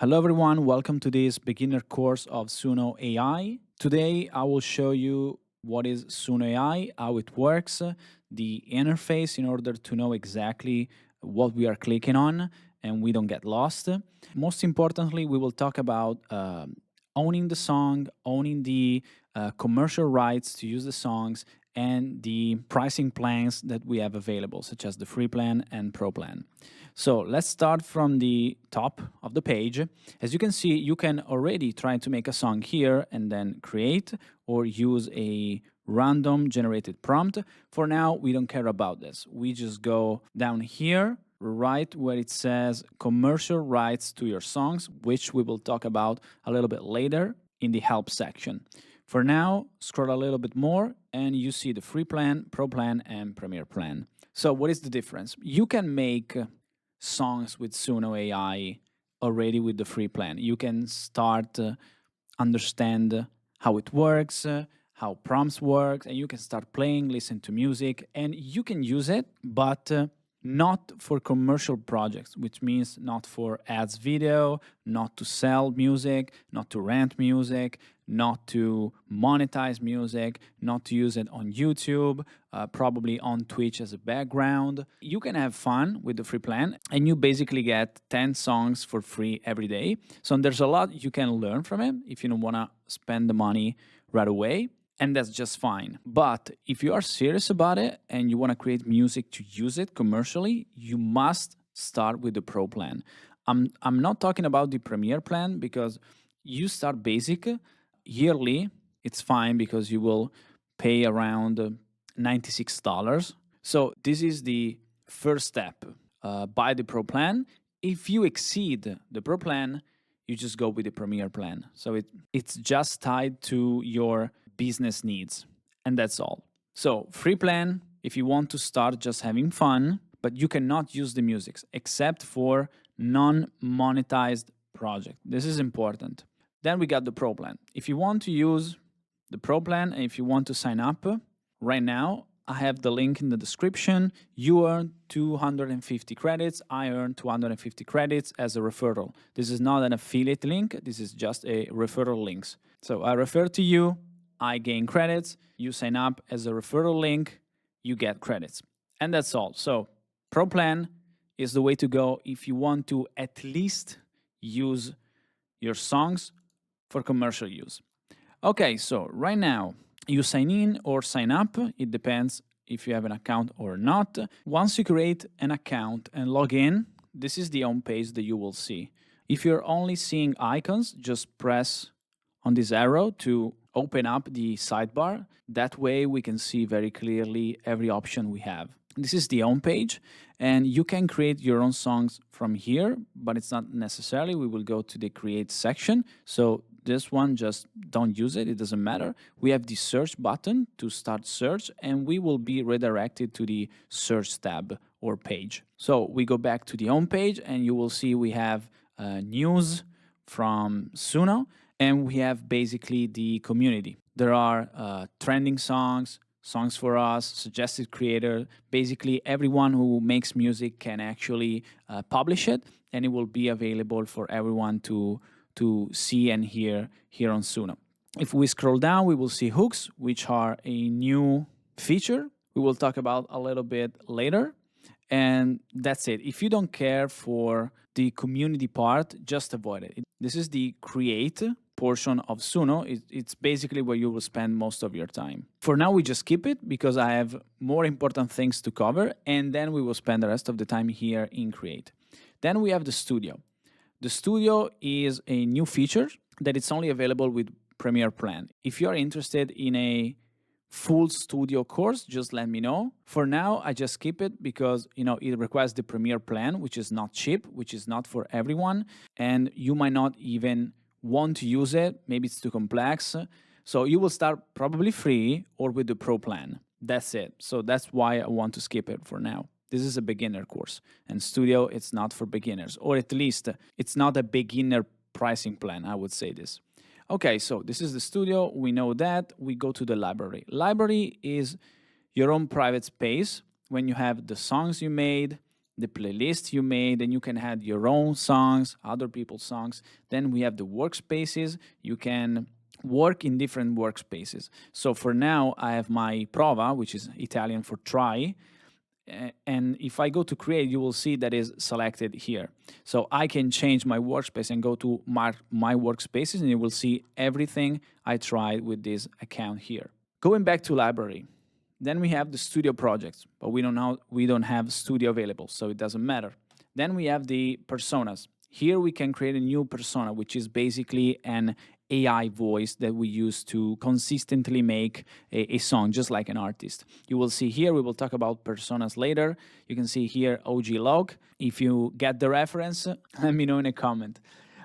Hello everyone, welcome to this beginner course of Suno AI. Today I will show you what is Suno AI, how it works, the interface in order to know exactly what we are clicking on and we don't get lost. Most importantly, we will talk about owning the song, owning the commercial rights to use the songs, and the pricing plans that we have available, such as the free plan and pro plan. So let's start from the top of the page. As you can see, you can already try to make a song here and then create or use a random generated prompt. For now, we don't care about this. We just go down here, right where it says commercial rights to your songs, which we will talk about a little bit later in the help section. For now, scroll a little bit more and you see the free plan, pro plan, and premier plan. So what is the difference? You can make songs with Suno AI already with the free plan. You can start understand how it works, how prompts work, and you can start playing, listen to music, and you can use it, but not for commercial projects, which means not for ads video, not to sell music, not to rent music, not to monetize music, not to use it on YouTube, probably on Twitch as a background. You can have fun with the free plan and you basically get 10 songs for free every day. So there's a lot you can learn from it if you don't want to spend the money right away. And that's just fine. But if you are serious about it and you want to create music to use it commercially, you must start with the pro plan. I'm not talking about the premier plan because you start basic yearly. It's fine because you will pay around $96. So this is the first step. Buy the pro plan. If you exceed the pro plan, you just go with the premier plan. So it's just tied to your business needs, and that's all. So free plan, if you want to start just having fun, but you cannot use the music except for non-monetized project. This is important. Then we got the pro plan. If you want to use the pro plan and if you want to sign up right now, I have the link in the description. You earn 250 credits. I earn 250 credits as a referral. This is not an affiliate link. This is just a referral links. So I refer to you, I gain credits. You sign up as a referral link, you get credits. And that's all. So pro plan is the way to go if you want to at least use your songs for commercial use. Okay, so right now, you sign in or sign up. It depends if you have an account or not. Once you create an account and log in, this is the home page that you will see. If you're only seeing icons, just press on this arrow to open up the sidebar. That way we can see very clearly every option we have. This is the home page, and you can create your own songs from here, but it's not necessarily. We will go to the create section. So this one, just don't use it. It doesn't matter. We have the search button to start search, and we will be redirected to the search tab or page. So we go back to the home page, and you will see we have news from Suno, and we have basically the community. There are trending songs, songs for us, suggested creator. Basically, everyone who makes music can actually publish it, and it will be available for everyone to see and hear here on Suno. If we scroll down, we will see hooks, which are a new feature we will talk about a little bit later. And that's it. If you don't care for the community part, just avoid it. This is the create portion of Suno. It's basically where you will spend most of your time. For now, we just skip it because I have more important things to cover, and then we will spend the rest of the time here in create. Then we have the studio. The studio is a new feature that it's only available with Premier Plan. If you are interested in a full studio course, just let me know. For now, I just skip it because it requires the Premier Plan, which is not cheap, which is not for everyone, and you might not even want to use it. Maybe it's too complex. So you will start probably free or with the Pro Plan. That's it. So that's why I want to skip it for now. This is a beginner course, and studio, it's not for beginners, or at least it's not a beginner pricing plan, I would say this. Okay, so this is the studio. We know that. We go to the library. Library is your own private space when you have the songs you made, the playlist you made, and you can add your own songs, other people's songs. Then we have the workspaces. You can work in different workspaces. So for now, I have my prova, which is Italian for try. And if I go to create, you will see that is selected here. So I can change my workspace and go to my workspaces, and you will see everything I tried with this account here. Going back to library, then we have the studio projects, but we don't have studio available, so it doesn't matter. Then we have the personas. Here we can create a new persona, which is basically an AI voice that we use to consistently make a song, just like an artist. You will see here, we will talk about personas later. You can see here OG log. If you get the reference, let me know in a comment.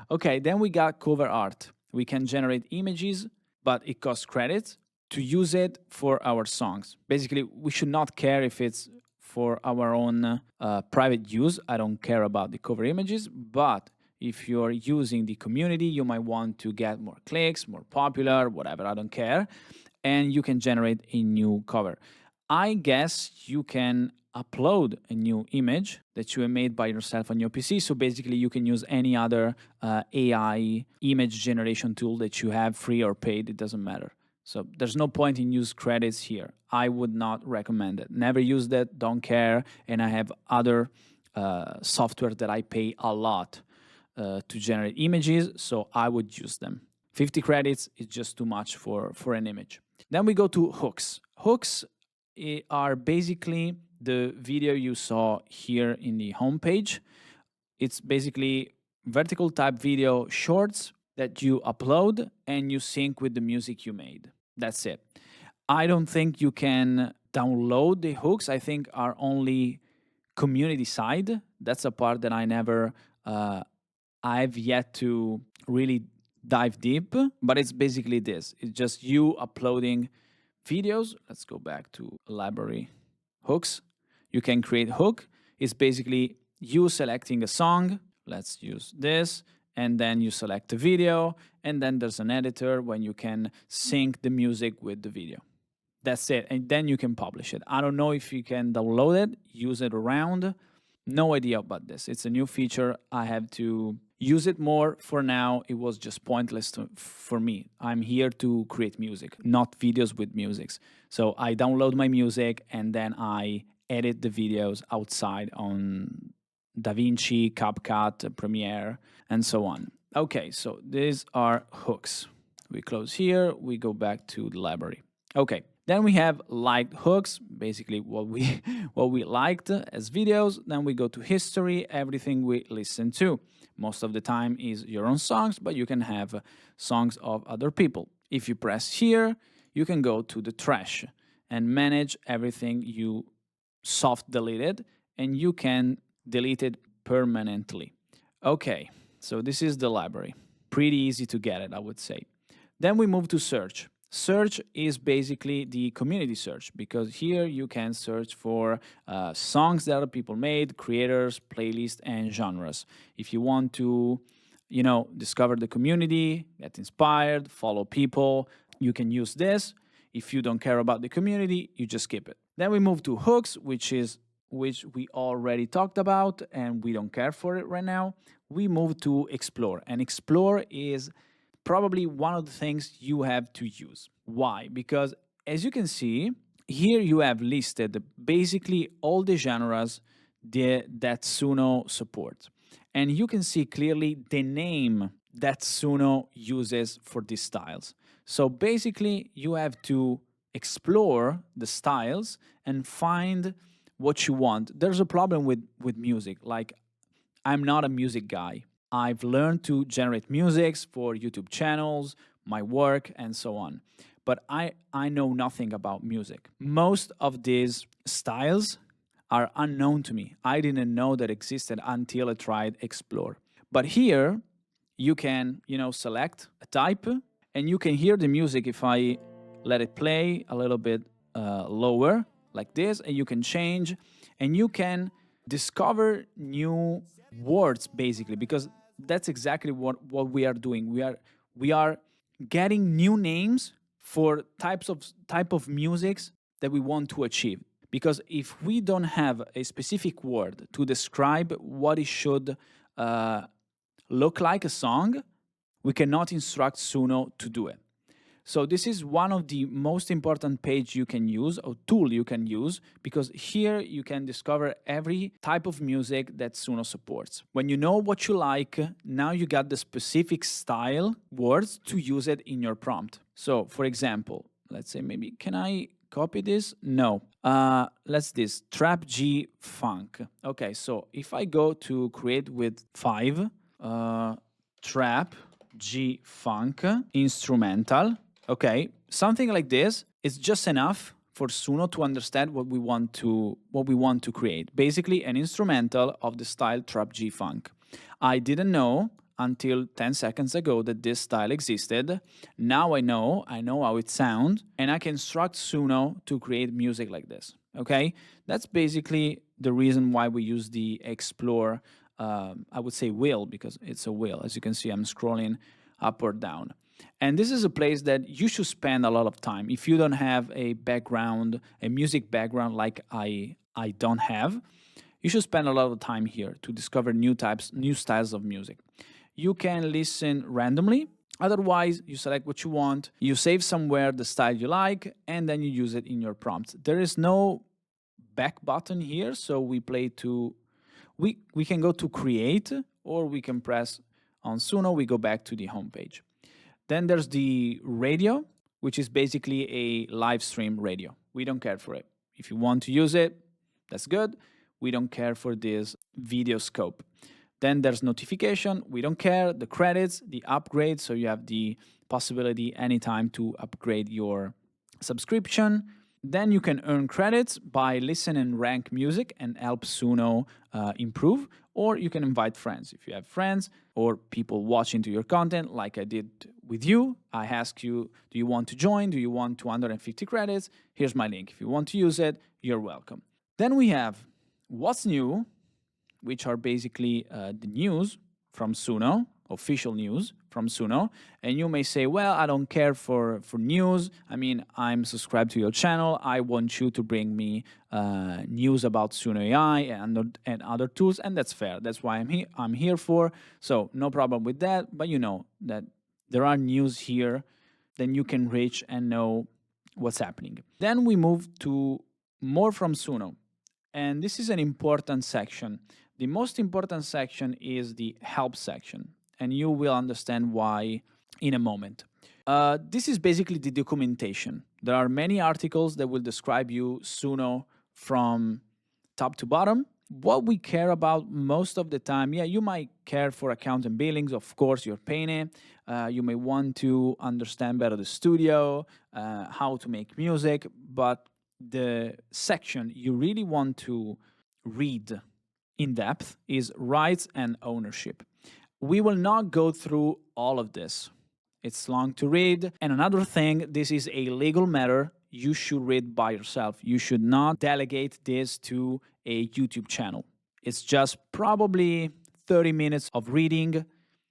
Okay, then we got cover art. We can generate images, but it costs credits to use it for our songs. Basically, we should not care if it's for our own private use. I don't care about the cover images, but if you're using the community, you might want to get more clicks, more popular, whatever, I don't care. And you can generate a new cover. I guess you can upload a new image that you have made by yourself on your PC. So basically, you can use any other AI image generation tool that you have, free or paid, it doesn't matter. So there's no point in use credits here. I would not recommend it. Never use that, don't care. And I have other software that I pay a lot to generate images, so I would use them. 50 credits is just too much for an image. Then we go to hooks. Hooks are basically the video you saw here in the homepage. It's basically vertical type video shorts that you upload and you sync with the music you made. That's it. I don't think you can download the hooks. I think are only community side. That's a part that I've yet to really dive deep, but it's basically this. It's just you uploading videos. Let's go back to library hooks. You can create hook. It's basically you selecting a song. Let's use this. And then you select the video. And then there's an editor when you can sync the music with the video. That's it. And then you can publish it. I don't know if you can download it, use it around. No idea about this. It's a new feature. I have to use it more. For now, it was just pointless for me. I'm here to create music, not videos with musics. So I download my music and then I edit the videos outside on DaVinci, CapCut, Premiere, and so on. Okay, so these are hooks. We close here, we go back to the library. Okay, then we have liked hooks, basically what we liked as videos. Then we go to history, everything we listen to. Most of the time is your own songs, but you can have songs of other people. If you press here, you can go to the trash and manage everything you soft deleted, and you can delete it permanently. Okay, so this is the library. Pretty easy to get it, I would say. Then we move to search. Search is basically the community search, because here you can search for songs that other people made, creators, playlists, and genres. If you want to, discover the community, get inspired, follow people, you can use this. If you don't care about the community, you just skip it. Then we move to hooks, which we already talked about, and we don't care for it right now. We move to explore, and explore is probably one of the things you have to use. Why? Because as you can see, here you have listed basically all the genres that Suno supports. And you can see clearly the name that Suno uses for these styles. So basically, you have to explore the styles and find what you want. There's a problem with music. Like, I'm not a music guy. I've learned to generate musics for YouTube channels, my work, and so on. But I know nothing about music. Most of these styles are unknown to me. I didn't know that existed until I tried Explore. But here, you can, select a type, and you can hear the music if I let it play a little bit lower, like this, and you can change, and you can discover new words, basically, because that's exactly what we are doing. We are getting new names for type of musics that we want to achieve. because if we don't have a specific word to describe what it should look like a song, we cannot instruct Suno to do it. So this is one of the most important page you can use, or tool you can use, because here you can discover every type of music that Suno supports. When you know what you like, now you got the specific style words to use it in your prompt. So for example, let's say maybe, can I copy this? No. Let's this, trap G funk. Okay, so if I go to create with 5, trap G funk instrumental, okay, something like this is just enough for Suno to understand what we want to create. Basically, an instrumental of the style trap G funk. I didn't know until 10 seconds ago that this style existed. Now I know how it sounds, and I can instruct Suno to create music like this. Okay, that's basically the reason why we use the explore. I would say wheel, because it's a wheel. As you can see, I'm scrolling up or down. And this is a place that you should spend a lot of time. If you don't have a background, a music background like I don't have, you should spend a lot of time here to discover new types, new styles of music. You can listen randomly. Otherwise, you select what you want, you save somewhere the style you like, and then you use it in your prompts. There is no back button here, so we can go to create, or we can press on Suno, we go back to the home page. Then there's the radio, which is basically a live stream radio. We don't care for it. If you want to use it, that's good. We don't care for this video scope. Then there's notification. We don't care. The credits, the upgrade. So you have the possibility anytime to upgrade your subscription. Then you can earn credits by listen and rank music and help Suno improve. Or you can invite friends. If you have friends or people watching to your content, like I did with you, I ask you, do you want to join? Do you want 250 credits? Here's my link. If you want to use it, you're welcome. Then we have what's new, which are basically the news from Suno, official news from Suno. And you may say, well, I don't care for news. I mean, I'm subscribed to your channel. I want you to bring me news about Suno AI and other tools, and that's fair. That's why I'm here for. So no problem with that. But you know that there are news here, then you can reach and know what's happening. Then we move to more from Suno. And this is an important section. The most important section is the help section, and you will understand why in a moment. This is basically the documentation. There are many articles that will describe you Suno from top to bottom. What we care about most of the time, yeah, you might care for account and billings, of course, you're paying it. You may want to understand better the studio, how to make music, but the section you really want to read in depth is rights and ownership. We will not go through all of this. It's long to read. And another thing, this is a legal matter. You should read by yourself. You should not delegate this to a YouTube channel. It's just probably 30 minutes of reading.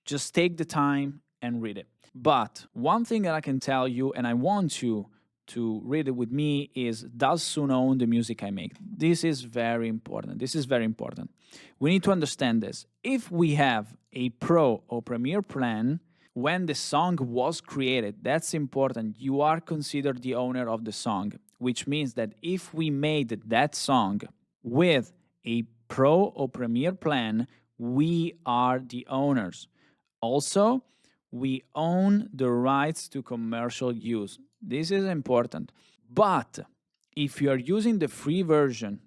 Just take the time and read it. But one thing that I can tell you, and I want you to read it with me, is does Suno own the music I make? This is very important. This is very important. We need to understand this. If we have a Pro or Premier plan, when the song was created, that's important. You are considered the owner of the song, which means that if we made that song with a Pro or Premier plan, we are the owners. Also, we own the rights to commercial use. This is important. But if you are using the free version,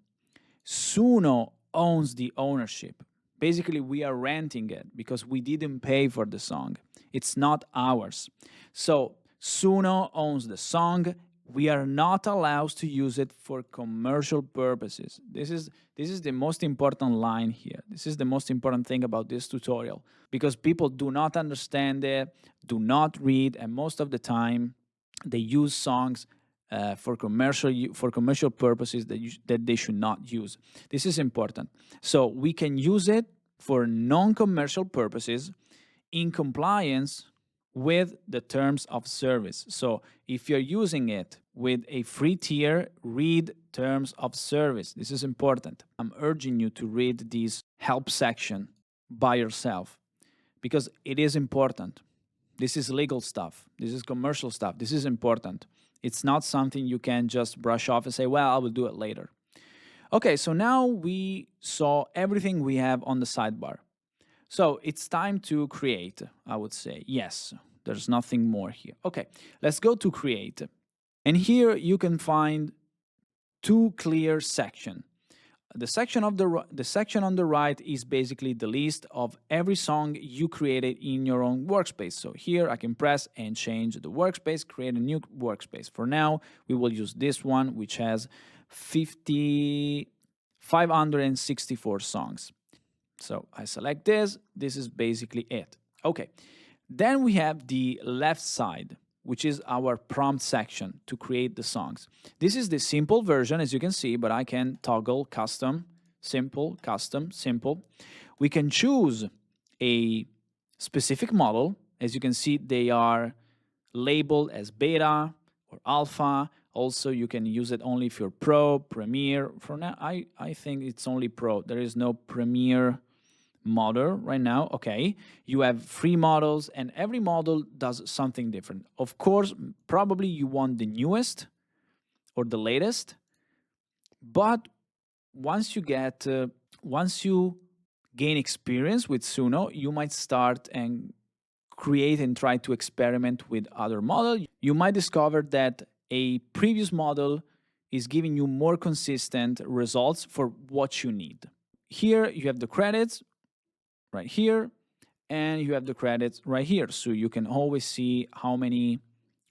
Suno owns the ownership. Basically, we are renting it because we didn't pay for the song. It's not ours. So Suno owns the song. We are not allowed to use it for commercial purposes. This is the most important line here. This is the most important thing about this tutorial, because people do not understand it, do not read, and most of the time they use songs for commercial purposes that they should not use. This is important. So we can use it for non-commercial purposes in compliance with the terms of service. So if you're using it with a free tier, read terms of service. This is important. I'm urging you to read this help section by yourself because it is important. This is legal stuff. This is commercial stuff. This is important. It's not something you can just brush off and say, well, I will do it later. Okay, so now we saw everything we have on the sidebar. So it's time to create, I would say. Yes, there's nothing more here. Okay, let's go to create. And here you can find two clear sections. The section on the right is basically the list of every song you created in your own workspace. So here I can press and change the workspace, create a new workspace. For now, we will use this one, which has 564 songs. So I select this. This is basically it. Okay. Then we have the left side, which is our prompt section to create the songs. This is the simple version, as you can see, but I can toggle custom, simple, custom, simple. We can choose a specific model. As you can see, they are labeled as beta or alpha. Also, you can use it only if you're pro, premier. For now, I think it's only pro. There is no premier model right now. Okay, you have free models and every model does something different. Of course, probably you want the newest or the latest, but once you gain experience with Suno, you might start and create and try to experiment with other models. You might discover that a previous model is giving you more consistent results for what you need. Here you have the credits right here, and you have the credits right here. So you can always see how many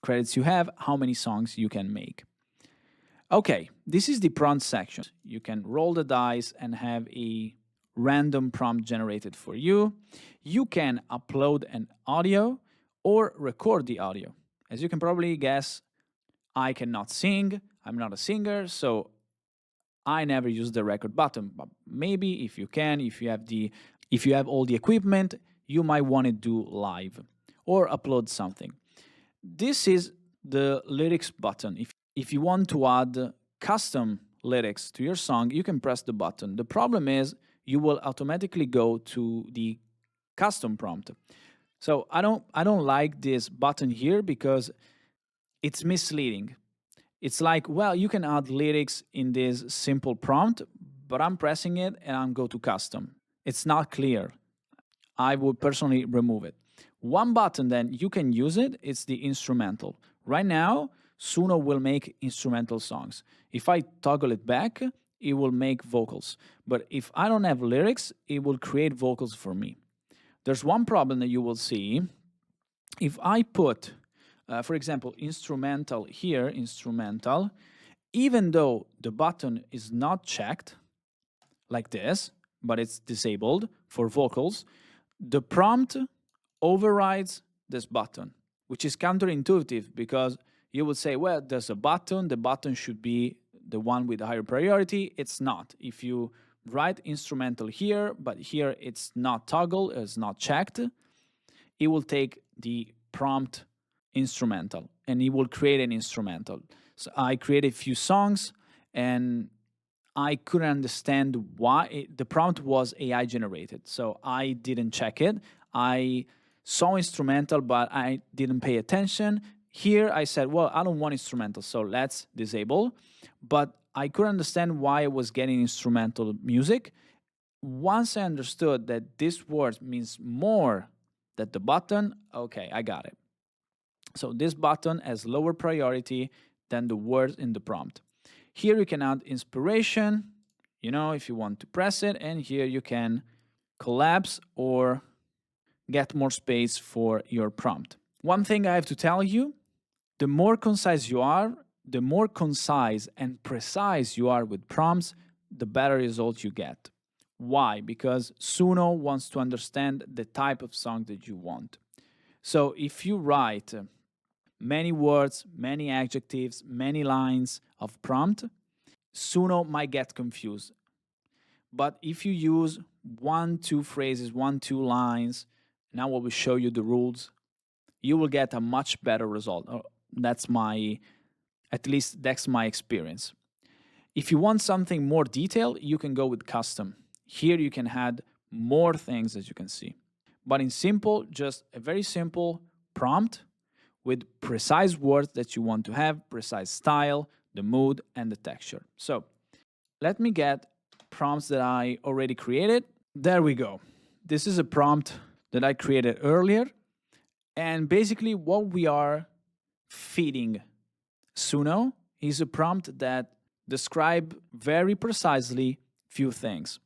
credits you have, how many songs you can make. Okay, this is the prompt section. You can roll the dice and have a random prompt generated for you. You can upload an audio or record the audio. As you can probably guess, I cannot sing. I'm not a singer, so I never use the record button. But maybe if you can, if you have all the equipment, you might want to do live or upload something. This is the lyrics button. If you want to add custom lyrics to your song, you can press the button. The problem is you will automatically go to the custom prompt. So I don't like this button here because it's misleading. It's like, well, you can add lyrics in this simple prompt, but I'm pressing it and I'm go to custom. It's not clear. I would personally remove it. One button then you can use it, it's the instrumental. Right now, Suno will make instrumental songs. If I toggle it back, it will make vocals. But if I don't have lyrics, it will create vocals for me. There's one problem that you will see. If I put, for example, instrumental here, instrumental, even though the button is not checked, like this, but it's disabled for vocals, the prompt overrides this button, which is counterintuitive because you would say, well, there's a button, the button should be the one with the higher priority. It's not. If you write instrumental here, but here it's not toggled, it's not checked, it will take the prompt instrumental and it will create an instrumental. So I created a few songs and I couldn't understand why the prompt was AI generated. So I didn't check it. I saw instrumental, but I didn't pay attention. Here I said, well, I don't want instrumental, so let's disable. But I couldn't understand why I was getting instrumental music. Once I understood that this word means more than the button, okay, I got it. So this button has lower priority than the words in the prompt. Here you can add inspiration, if you want to press it, and here you can collapse or get more space for your prompt. One thing I have to tell you, the more concise you are, the more concise and precise you are with prompts, the better result you get. Why? Because Suno wants to understand the type of song that you want. So if you write many words, many adjectives, many lines of prompt, Suno might get confused. But if you use 1-2 phrases, 1-2 lines, now I will show you the rules, you will get a much better result. That's my At least that's my experience. If you want something more detailed, you can go with custom. Here you can add more things, as you can see. But in simple, just a very simple prompt with precise words that you want to have, precise style, the mood, and the texture. So let me get prompts that I already created. There we go. This is a prompt that I created earlier. And basically what we are feeding Suno is a prompt that describe very precisely few things.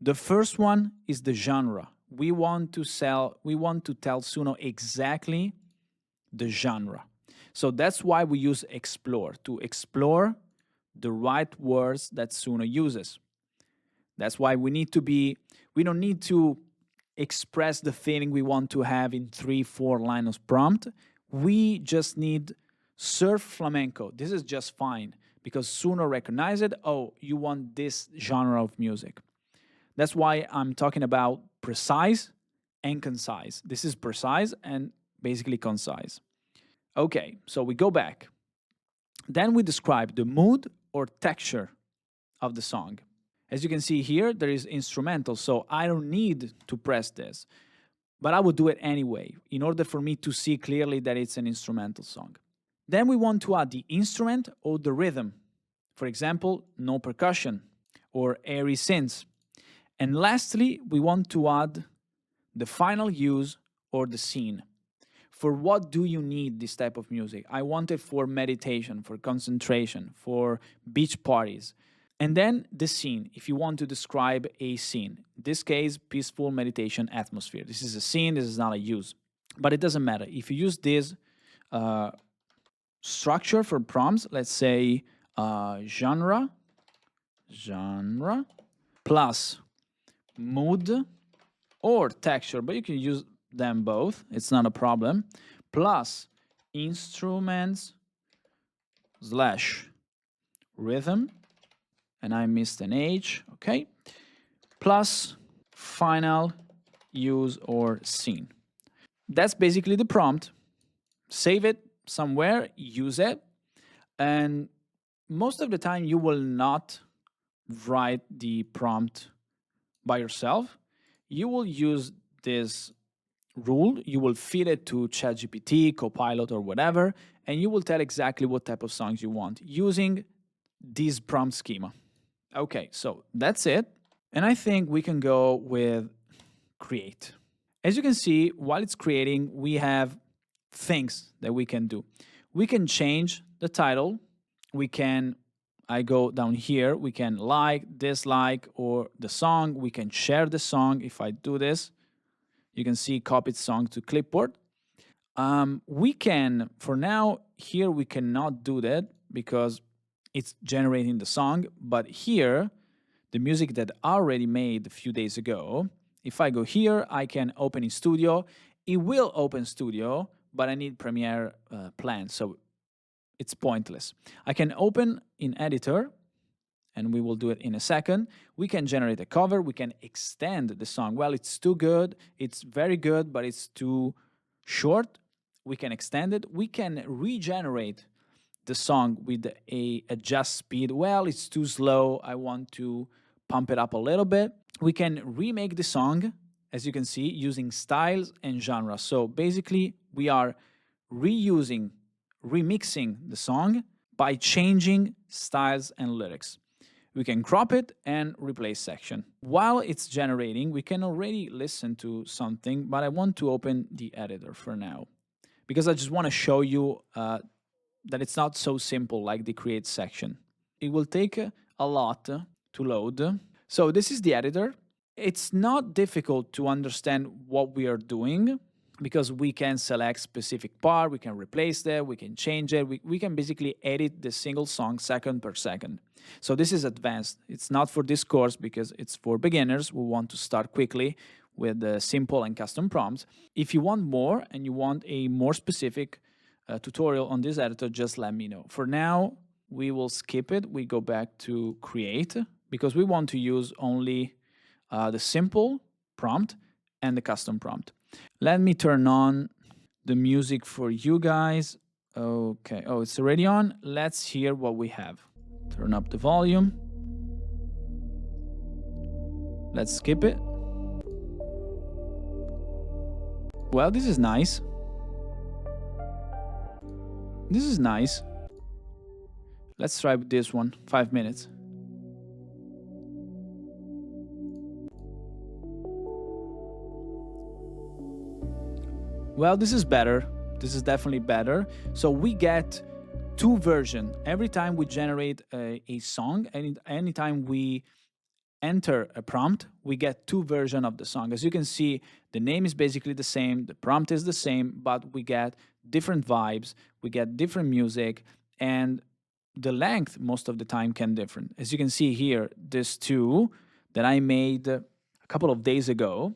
The first one is the genre. We want to tell Suno exactly the genre. So that's why we use explore, to explore the right words that Suno uses. That's why we don't need to express the feeling we want to have in 3-4 lines of prompt. We just need surf flamenco. This is just fine because Suno recognize it. Oh, you want this genre of music. That's why I'm talking about precise and concise. This is precise and basically concise. Okay, so we go back. Then we describe the mood or texture of the song. As you can see here, there is instrumental, so I don't need to press this. But I would do it anyway, in order for me to see clearly that it's an instrumental song. Then we want to add the instrument or the rhythm. For example, no percussion or airy synths. And lastly, we want to add the final use or the scene. For what do you need this type of music? I want it for meditation, for concentration, for beach parties. And then the scene, if you want to describe a scene. In this case, peaceful meditation atmosphere. This is a scene, this is not a use. But it doesn't matter. If you use this structure for prompts, let's say genre, plus mood or texture, but you can use them both, it's not a problem, plus instruments / rhythm, and I missed an H, okay, plus final use or scene. That's basically the prompt. Save it somewhere, use it, and most of the time you will not write the prompt by yourself. You will use this rule, you will feed it to ChatGPT, Copilot, or whatever, and you will tell exactly what type of songs you want using this prompt schema. Okay, so that's it. And I think we can go with create. As you can see, while it's creating, we have things that we can do. We can change the title. I go down here, we can like, dislike, or the song. We can share the song. If I do this, you can see copied song to clipboard. We can, for now, here we cannot do that because it's generating the song. But here, the music that I already made a few days ago, if I go here, I can open in Studio. It will open Studio, but I need Premiere plan, so it's pointless. I can open in Editor, and we will do it in a second. We can generate a cover. We can extend the song. Well, it's too good. It's very good, but it's too short. We can extend it. We can regenerate the song with a adjust speed. Well, it's too slow. I want to pump it up a little bit. We can remake the song, as you can see, using styles and genre. So basically, we are remixing the song by changing styles and lyrics. We can crop it and replace section. While it's generating, we can already listen to something, but I want to open the editor for now because I just want to show you that it's not so simple like the create section. It will take a lot to load. So this is the editor. It's not difficult to understand what we are doing because we can select specific part, we can replace that, we can change it, we can basically edit the single song second per second. So this is advanced. It's not for this course because it's for beginners who want to start quickly with the simple and custom prompts. If you want more and you want a more specific tutorial on this editor, just let me know. For now, we will skip it. We go back to create because we want to use only the simple prompt and the custom prompt. Let me turn on the music for you guys. Okay, oh, it's already on. Let's hear what we have. Turn up the volume. Let's skip it. Well, this is nice. This is nice. Let's try with this one, 5 minutes. Well, this is better. This is definitely better. So we get two versions. Every time we generate a song, anytime we enter a prompt, we get two versions of the song. As you can see, the name is basically the same, the prompt is the same, but we get different vibes, we get different music, and the length most of the time can differ. As you can see here, there's two that I made a couple of days ago.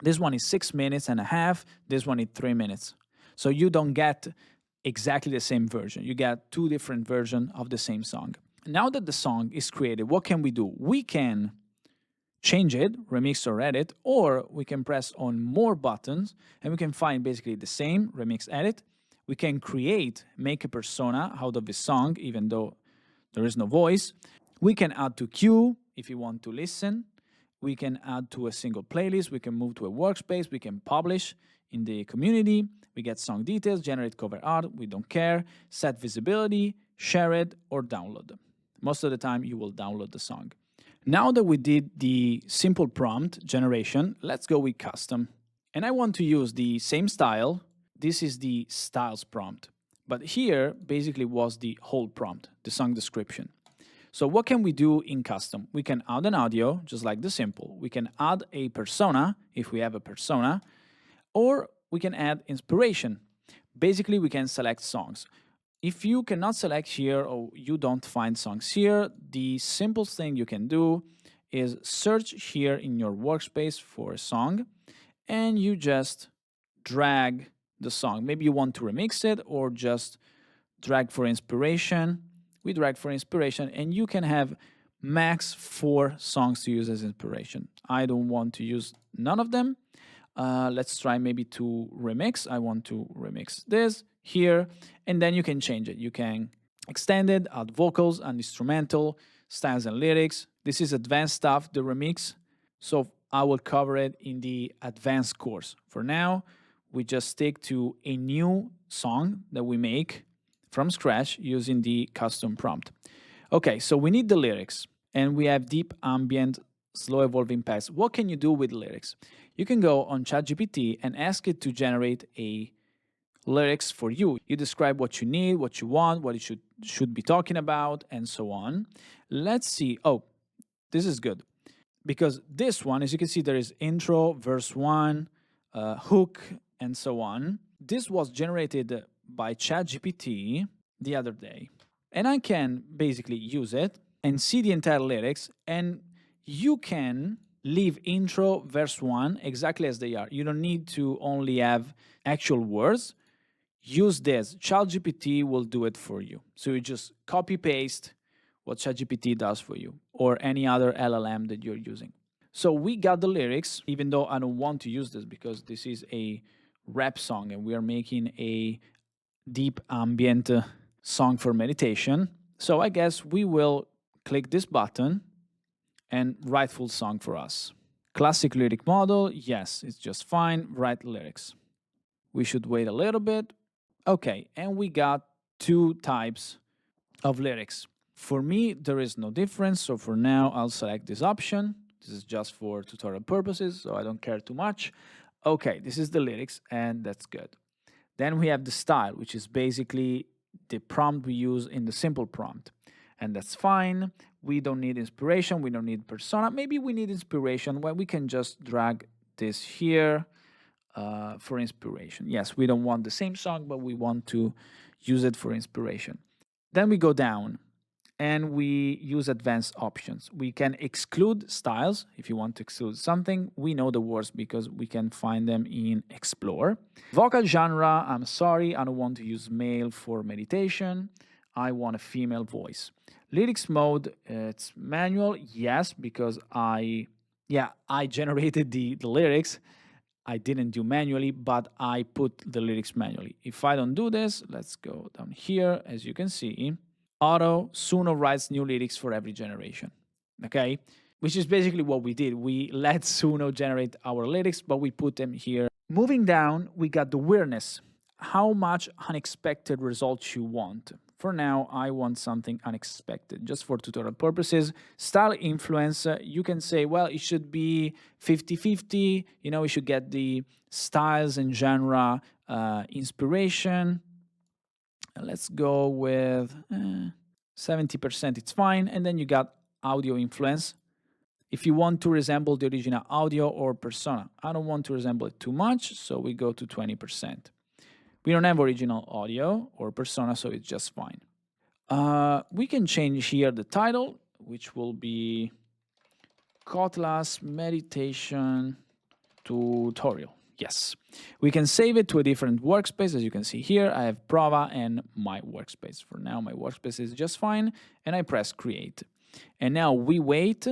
This one is 6 minutes and a half, this one is 3 minutes. So you don't get exactly the same version. You get two different versions of the same song. Now that the song is created, what can we do? We can change it, remix or edit, or we can press on more buttons and we can find basically the same remix, edit. We can create, make a persona out of the song, even though there is no voice. We can add to queue if you want to listen. We can add to a single playlist. We can move to a workspace. We can publish in the community. We get song details, generate cover art. We don't care. Set visibility, share it, or download them. Most of the time, you will download the song. Now that we did the simple prompt generation, let's go with custom. And I want to use the same style. This is the styles prompt. But here basically was the whole prompt, the song description. So what can we do in custom? We can add an audio, just like the simple. We can add a persona, if we have a persona, or we can add inspiration. Basically, we can select songs. If you cannot select here or you don't find songs here, the simplest thing you can do is search here in your workspace for a song and you just drag the song. Maybe you want to remix it or just drag for inspiration. We drag for inspiration and you can have max 4 songs to use as inspiration. I don't want to use none of them. Let's try maybe to remix. I want to remix this here, and then you can change it. You can extend it, add vocals and instrumental, styles and lyrics. This is advanced stuff, the remix. So I will cover it in the advanced course. For now, we just stick to a new song that we make from scratch using the custom prompt. Okay, so we need the lyrics and we have deep ambient, slow evolving paths. What can you do with lyrics? You can go on ChatGPT and ask it to generate a lyrics for you. You describe what you need, what you want, what it should be talking about, and so on. Let's see. Oh, this is good. Because this one, as you can see, there is intro, verse 1, hook, and so on. This was generated by ChatGPT the other day. And I can basically use it and see the entire lyrics, and you can leave intro, verse 1 exactly as they are. You don't need to only have actual words. Use this. ChatGPT will do it for you. So you just copy paste what ChatGPT does for you or any other LLM that you're using. So we got the lyrics, even though I don't want to use this because this is a rap song and we are making a deep ambient song for meditation. So I guess we will click this button and write full song for us. Classic lyric model, yes, it's just fine. Write lyrics. We should wait a little bit. Okay, and we got 2 types of lyrics. For me, there is no difference, so for now, I'll select this option. This is just for tutorial purposes, so I don't care too much. Okay, this is the lyrics, and that's good. Then we have the style, which is basically the prompt we use in the simple prompt. And that's fine. We don't need inspiration. We don't need persona. Maybe we need inspiration. Well, we can just drag this here for inspiration. Yes, we don't want the same song, but we want to use it for inspiration. Then we go down and we use advanced options. We can exclude styles. If you want to exclude something, we know the words because we can find them in Explore. Vocal genre, I'm sorry, I don't want to use male for meditation. I want a female voice. Lyrics mode, it's manual, yes, because I generated the lyrics. I didn't do manually, but I put the lyrics manually. If I don't do this, let's go down here. As you can see, auto Suno writes new lyrics for every generation. Okay, which is basically what we did. We let Suno generate our lyrics, but we put them here. Moving down, we got the weirdness. How much unexpected results you want. For now, I want something unexpected, just for tutorial purposes. Style influence, you can say, well, it should be 50-50. You know, we should get the styles and genre inspiration. Let's go with 70%, it's fine. And then you got audio influence. If you want to resemble the original audio or persona, I don't want to resemble it too much, so we go to 20%. We don't have original audio or persona, so it's just fine. We can change here the title, which will be Kotla's Meditation Tutorial. Yes. We can save it to a different workspace. As you can see here, I have Prova and my workspace. For now, my workspace is just fine, and I press Create. And now we wait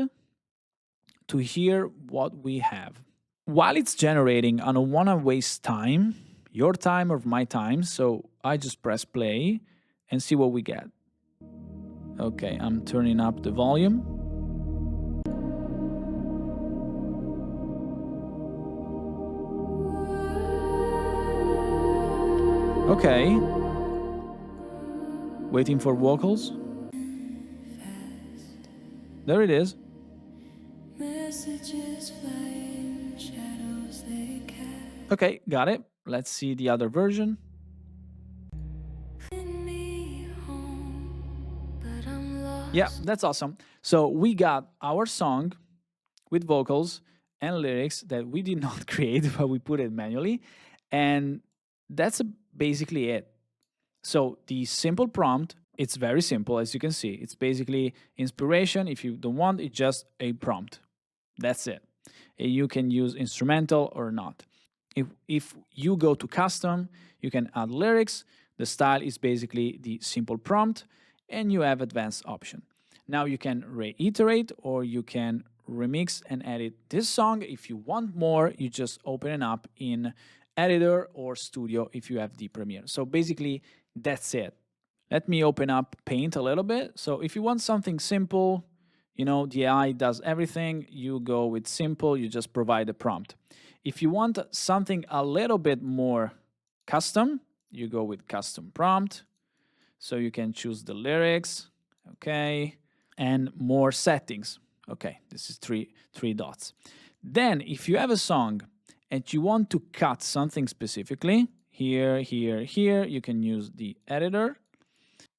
to hear what we have. While it's generating, I don't want to waste time, your time or my time, so I just press play and see what we get. Okay, I'm turning up the volume. Okay. Waiting for vocals. There it is. Okay, got it. Let's see the other version. Yeah, that's awesome. So we got our song with vocals and lyrics that we did not create, but we put it manually. And that's basically it. So the simple prompt, it's very simple, as you can see. It's basically inspiration. If you don't want, it's just a prompt. That's it. You can use instrumental or not. If you go to custom, you can add lyrics. The style is basically the simple prompt, and you have advanced option. Now you can reiterate or you can remix and edit this song. If you want more, you just open it up in editor or studio if you have the Premiere. So basically, that's it. Let me open up Paint a little bit. So if you want something simple, you know, the AI does everything. You go with simple, you just provide a prompt. If you want something a little bit more custom, you go with custom prompt. So you can choose the lyrics, okay, and more settings. Okay, this is three dots. Then if you have a song and you want to cut something specifically, here, you can use the editor.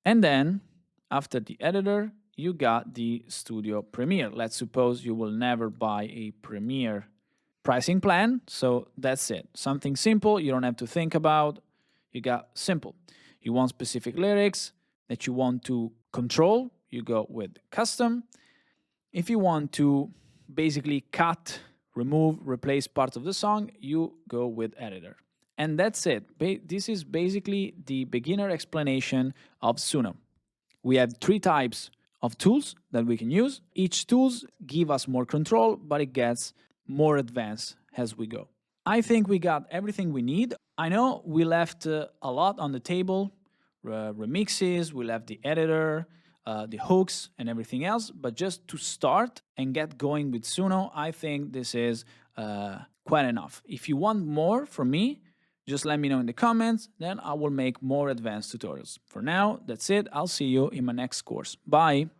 And then after the editor, you got the Studio Premiere. Let's suppose you will never buy a Premiere pricing plan. So that's it. Something simple, you don't have to think about. You got simple. You want specific lyrics that you want to control, you go with custom. If you want to basically cut, remove, replace parts of the song, you go with editor. And that's it. This is basically the beginner explanation of Suno. We have 3 types of tools that we can use. Each tools give us more control, but it gets more advanced as we go. I think we got everything we need. I know we left a lot on the table, remixes, we left the editor, the hooks and everything else, but just to start and get going with Suno, I think this is quite enough. If you want more from me, just let me know in the comments, then I will make more advanced tutorials. For now, that's it. I'll see you in my next course. Bye!